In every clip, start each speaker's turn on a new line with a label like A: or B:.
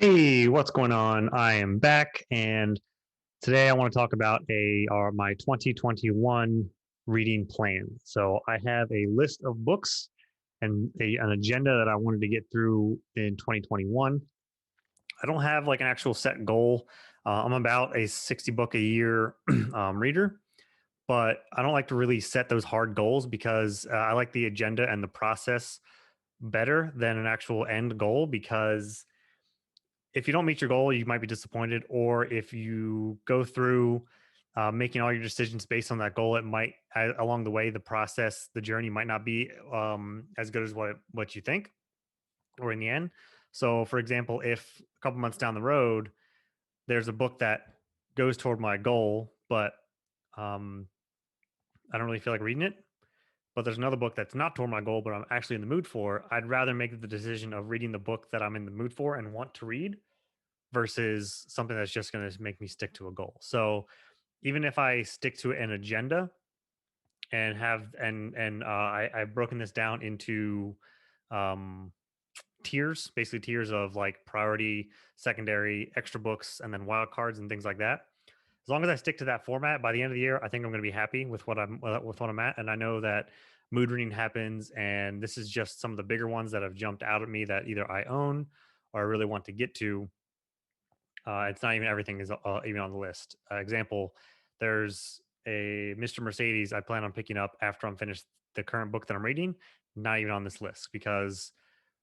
A: Hey, what's going on? I am back, and today I want to talk about my 2021 reading plan. So I have a list of books and an agenda that I wanted to get through in 2021. I don't have like an actual set goal. I'm about a 60 book a year reader, but I don't like to really set those hard goals because I like the agenda and the process better than an actual end goal because if you don't meet your goal, you might be disappointed. Or if you go through making all your decisions based on that goal, it might along the way the process, the journey might not be as good as what you think, or in the end. So, for example, if a couple months down the road there's a book that goes toward my goal, but um, I don't really feel like reading it, but there's another book that's not toward my goal, but I'm actually in the mood for, I'd rather make the decision of reading the book that I'm in the mood for and want to read versus something that's just going to make me stick to a goal. So even if I stick to an agenda and have I've broken this down into um, tiers, basically tiers of like priority, secondary, extra books, and then wild cards and things like that. As long as I stick to that format, by the end of the year, I think I'm going to be happy with what I'm at, and I know that mood reading happens, and this is just some of the bigger ones that have jumped out at me that either I own or I really want to get to. It's not even everything is even on the list. Example, there's a Mr. Mercedes I plan on picking up after I'm finished the current book that I'm reading. Not even on this list because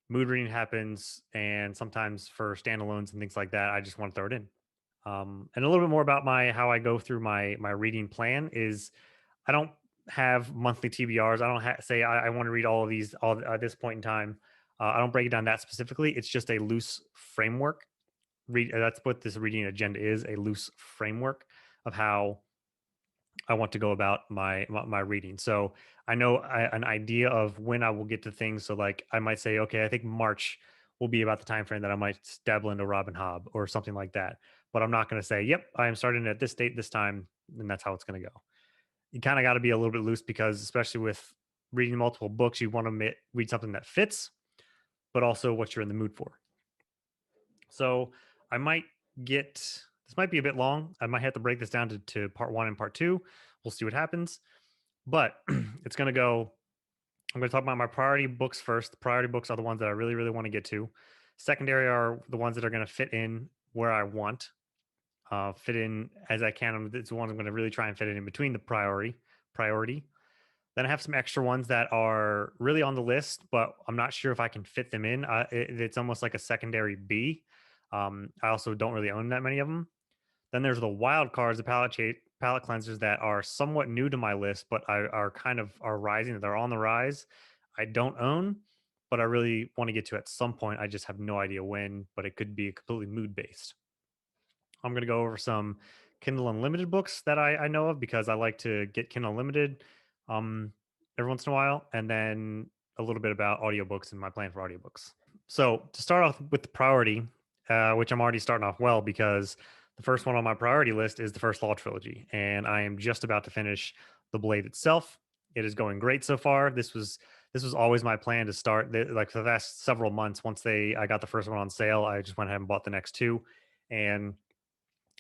A: mood reading happens, and sometimes for standalones and things like that, I just want to throw it in. And a little bit more about my how I go through my reading plan is I don't have monthly TBRs. I don't say I want to read all of these all at this point in time. I don't break it down that specifically. It's just a loose framework that's what this reading agenda is, a loose framework of how I want to go about my reading. So I know an idea of when I will get to things. So like I might say, okay, I think March will be about the time frame that I might dabble into Robin Hobb or something like that. But I'm not going to say, yep, I am starting at this date, this time, and that's how it's going to go. You kind of got to be a little bit loose because, especially with reading multiple books, you want to read something that fits, but also what you're in the mood for. So I might get this might be a bit long. I might have to break this down to part one and part two. We'll see what happens. But it's going to go. I'm going to talk about my priority books first. The priority books are the ones that I really, really want to get to. Secondary are the ones that are going to fit in where I want, fit in as I can. It's the ones I'm going to really try and fit it in between the priority. Then I have some extra ones that are really on the list, but I'm not sure if I can fit them in. It's almost like a secondary B. I also don't really own that many of them. Then there's the wild cards, the palette cleansers that are somewhat new to my list, but are kind of are rising. They're on the rise. I don't own, but I really want to get to at some point. I just have no idea when, but it could be completely mood based. I'm going to go over some Kindle Unlimited books that I know of because I like to get Kindle Unlimited um, every once in a while, and then a little bit about audiobooks and my plan for audiobooks. So to start off with the priority, which I'm already starting off well because the first one on my priority list is the First Law trilogy, and I am just about to finish The Blade itself. It is going great so far. This was always my plan to start like for the last several months. Once I got the first one on sale, I just went ahead and bought the next two, and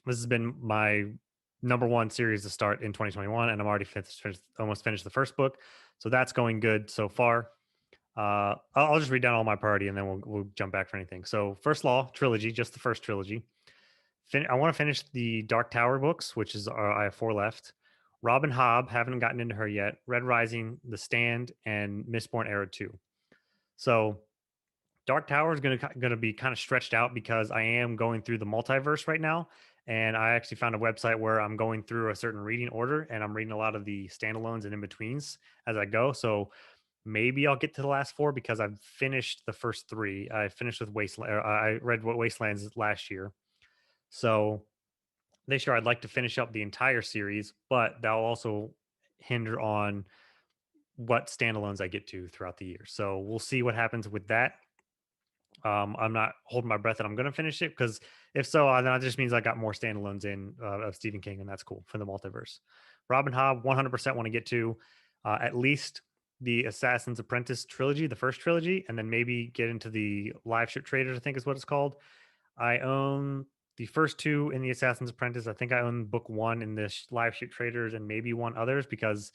A: this has been my number one series to start in 2021, and I'm already almost finished the first book, so that's going good so far. I'll just read down all my priority, and then we'll jump back for anything. So, First Law trilogy, just the first trilogy. I want to finish the Dark Tower books, which is I have four left. Robin Hobb, haven't gotten into her yet. Red Rising, The Stand, and Mistborn Era 2. So Dark Tower is going to be kind of stretched out because I am going through the multiverse right now, and I actually found a website where I'm going through a certain reading order, and I'm reading a lot of the standalones and in betweens as I go. So maybe I'll get to the last four because I've finished the first three. I finished with Wasteland. I read what Wastelands last year, so this year I'd like to finish up the entire series, but that'll also hinder on what standalones I get to throughout the year. So we'll see what happens with that. I'm not holding my breath that I'm going to finish it because if so, then that just means I got more standalones in of Stephen King, and that's cool for the multiverse. Robin Hobb, 100% want to get to at least the Assassin's Apprentice trilogy, the first trilogy, and then maybe get into the Live Ship Traders, I think is what it's called. I own the first two in the Assassin's Apprentice. I think I own book one in the Live Ship Traders and maybe one others because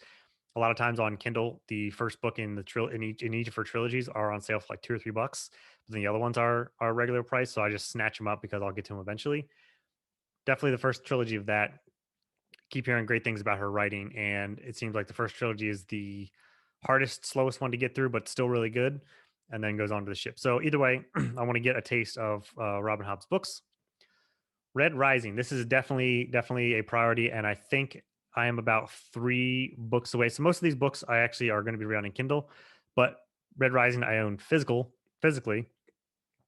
A: a lot of times on Kindle, the first book in the in each of her trilogies are on sale for like $2 or $3, but then the other ones are regular price. So I just snatch them up because I'll get to them eventually. Definitely the first trilogy of that. Keep hearing great things about her writing, and it seems like the first trilogy is the hardest, slowest one to get through, but still really good, and then goes on to the ship. So either way, I want to get a taste of Robin Hobb's books. Red Rising. This is definitely a priority, and I think I am about 3 books away. So most of these books I actually are going to be reading on Kindle, but Red Rising I own physically,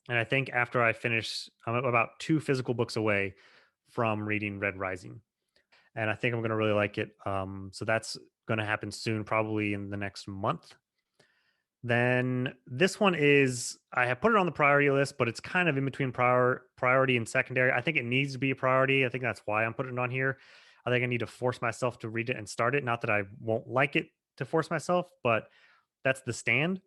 A: and I think after I finish, I'm about 2 physical books away from reading Red Rising, and I think I'm going to really like it. So that's going to happen soon, probably in the next month. Then this one is I have put it on the priority list, but it's kind of in between priority and secondary. I think it needs to be a priority. I think that's why I'm putting it on here. I think I need to force myself to read it and start it. Not that I won't like it to force myself, but that's The Stand.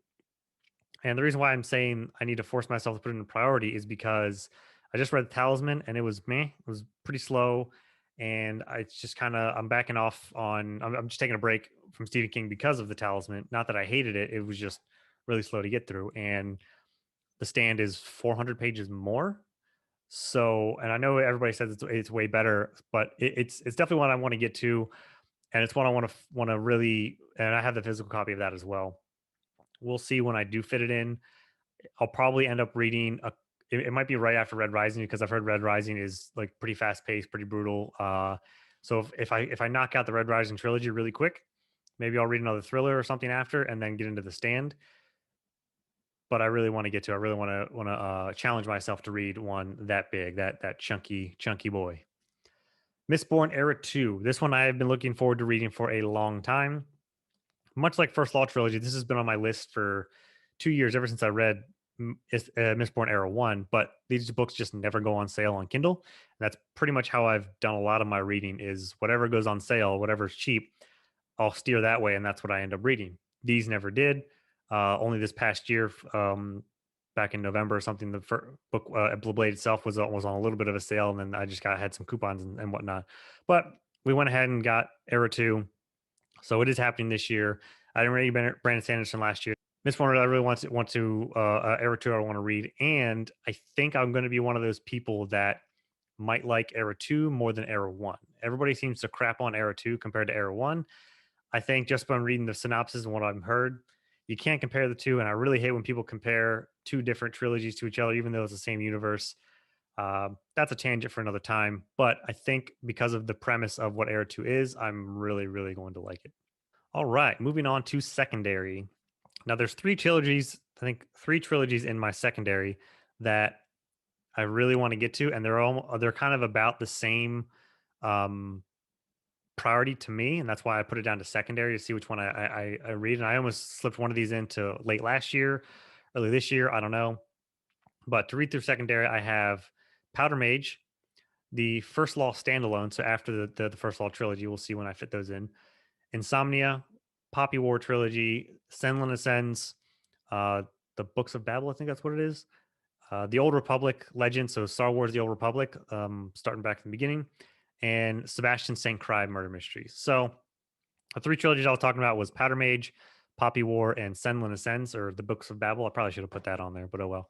A: And the reason why I'm saying I need to force myself to put it in priority is because I just read Talisman and it was meh. It was pretty slow. And I just kind of, I'm backing off on, I'm just taking a break from Stephen King because of the Talisman. Not that I hated it, it was just really slow to get through. And The Stand is 400 pages more. So, and I know everybody says it's way better, but it's definitely one I want to get to. And it's one I want to really, and I have the physical copy of that as well. We'll see when I do fit it in. I'll probably end up reading it might be right after Red Rising because I've heard Red Rising is like pretty fast paced, pretty brutal. So if I knock out the Red Rising trilogy really quick, maybe I'll read another thriller or something after, and then get into The Stand. But I really want to get to. I really want to challenge myself to read one that big, that chunky boy. Mistborn Era 2. This one I have been looking forward to reading for a long time. Much like First Law trilogy, this has been on my list for 2 years, ever since I read Mistborn Era 1. But these books just never go on sale on Kindle. And that's pretty much how I've done a lot of my reading is whatever goes on sale, whatever's cheap, I'll steer that way, and that's what I end up reading. These never did. Only this past year, back in November or something, the first book, The Blade itself, was on a little bit of a sale, and then I just had some coupons and whatnot. But we went ahead and got Era 2, so it is happening this year. I didn't read Brandon Sanderson last year. Miss Warner, I really want to Era 2. I want to read, and I think I'm going to be one of those people that might like Era 2 more than Era 1. Everybody seems to crap on Era 2 compared to Era 1. I think just from reading the synopsis and what I've heard, you can't compare the two. And I really hate when people compare two different trilogies to each other, even though it's the same universe. That's a tangent for another time. But I think because of the premise of what Era 2 is, I'm really going to like it. All right, moving on to secondary. Now, there's 3 trilogies, I think 3 trilogies in my secondary that I really want to get to, and they're kind of about the same um, priority to me, and that's why I put it down to secondary to see which one I read. And I almost slipped one of these into late last year, early this year. I don't know, but to read through secondary, I have Powder Mage, the First Law standalone. So after the First Law trilogy, we'll see when I fit those in. Insomnia, Poppy War trilogy, Senlin Ascends, uh, the Books of Babel. I think that's what it is. The Old Republic Legend, so Star Wars: The Old Republic, starting back from the beginning, and Sebastian St. Croix Murder Mysteries. So the 3 trilogies I was talking about was Powder Mage, Poppy War, and Senlin Ascends, or the Books of Babel. I probably should have put that on there, but oh well.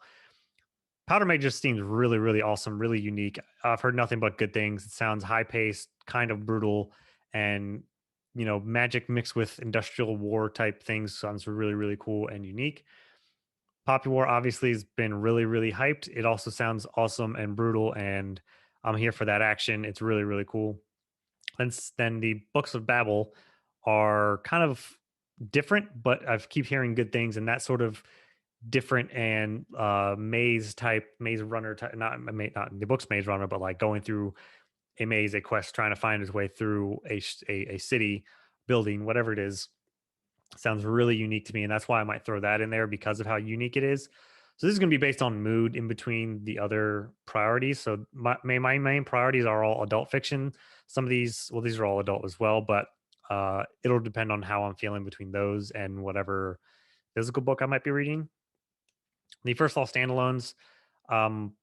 A: Powder Mage just seems really awesome, really unique. I've heard nothing but good things. It sounds high paced, kind of brutal, and magic mixed with industrial war type things sounds really cool and unique. Poppy War obviously has been really hyped. It also sounds awesome and brutal, and I'm here for that action. It's really cool. And then the Books of Babel are kind of different, but I keep hearing good things, and that sort of different and maze runner type, not the book's maze runner, but like going through a maze, a quest, trying to find his way through a city building, whatever it is, sounds really unique to me, and that's why I might throw that in there because of how unique it is. So this is going to be based on mood in between the other priorities. So my main priorities are all adult fiction. Some of these, well, these are all adult as well, but it'll depend on how I'm feeling between those and whatever physical book I might be reading. The First Law standalones, um,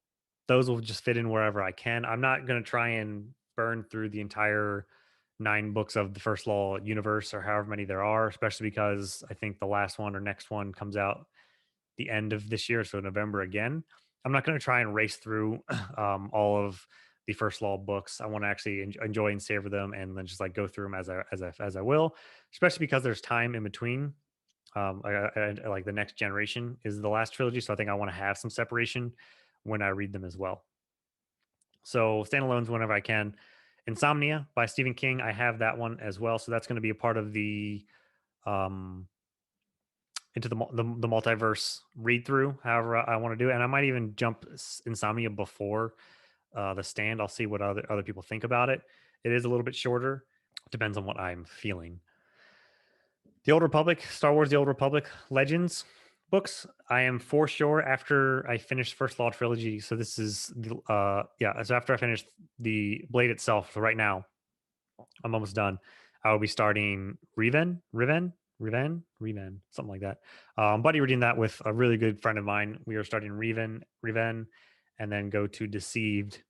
A: those will just fit in wherever I can. I'm not going to try and burn through the entire 9 books of the First Law universe or however many there are, especially because I think the last one or next one comes out the end of this year, so November again. I'm not going to try and race through all of the First Law books. I want to actually enjoy and savor them, and then just like go through them as I will, especially because there's time in between. Like the Next Generation is the last trilogy, so I think I want to have some separation when I read them as well. So standalones whenever I can. Insomnia by Stephen King, I have that one as well, so that's going to be a part of the um into the multiverse read through. However, I want to do it, and I might even jump Insomnia before the Stand. I'll see what other people think about it. It is a little bit shorter. Depends on what I'm feeling. The Old Republic, Star Wars: The Old Republic Legends books. I am for sure after I finish First Law trilogy. So this is yeah. So after I finish the Blade itself, so right now I'm almost done. I will be starting Reven, something like that. Buddy reading that with a really good friend of mine. We are starting Reven, and then go to Deceived.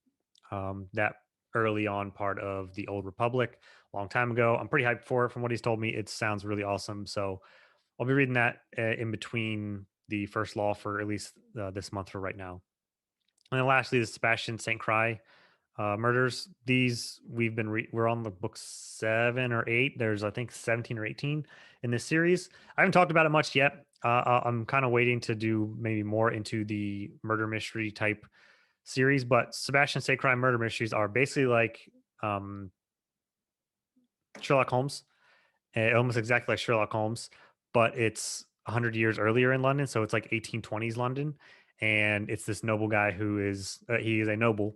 A: That early on part of the Old Republic, a long time ago. I'm pretty hyped for it. From what he's told me, it sounds really awesome. So I'll be reading that in between the First Law for at least this month for right now. And then lastly, the Sebastian St. Croix murders. These we're on the book 7 or 8. There's I think 17 or 18 in this series. I haven't talked about it much yet. I'm kind of waiting to do maybe more into the murder mystery type series, but Sebastian St. Croix murder mysteries are basically like Sherlock Holmes, almost exactly like Sherlock Holmes, but it's 100 years earlier in London, so it's like 1820s London, and it's this noble guy who is he is a noble,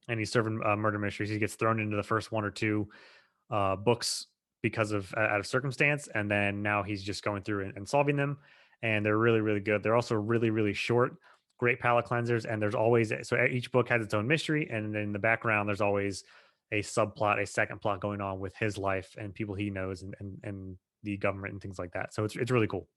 A: and he's serving murder mysteries. He gets thrown into the first 1 or 2 books because of out of circumstance, and then now he's just going through and solving them, and they're really really good. They're also really really short, great palate cleansers, and there's always so each book has its own mystery, and in the background there's always a subplot, a second plot going on with his life and people he knows and the government and things like that. So it's really cool.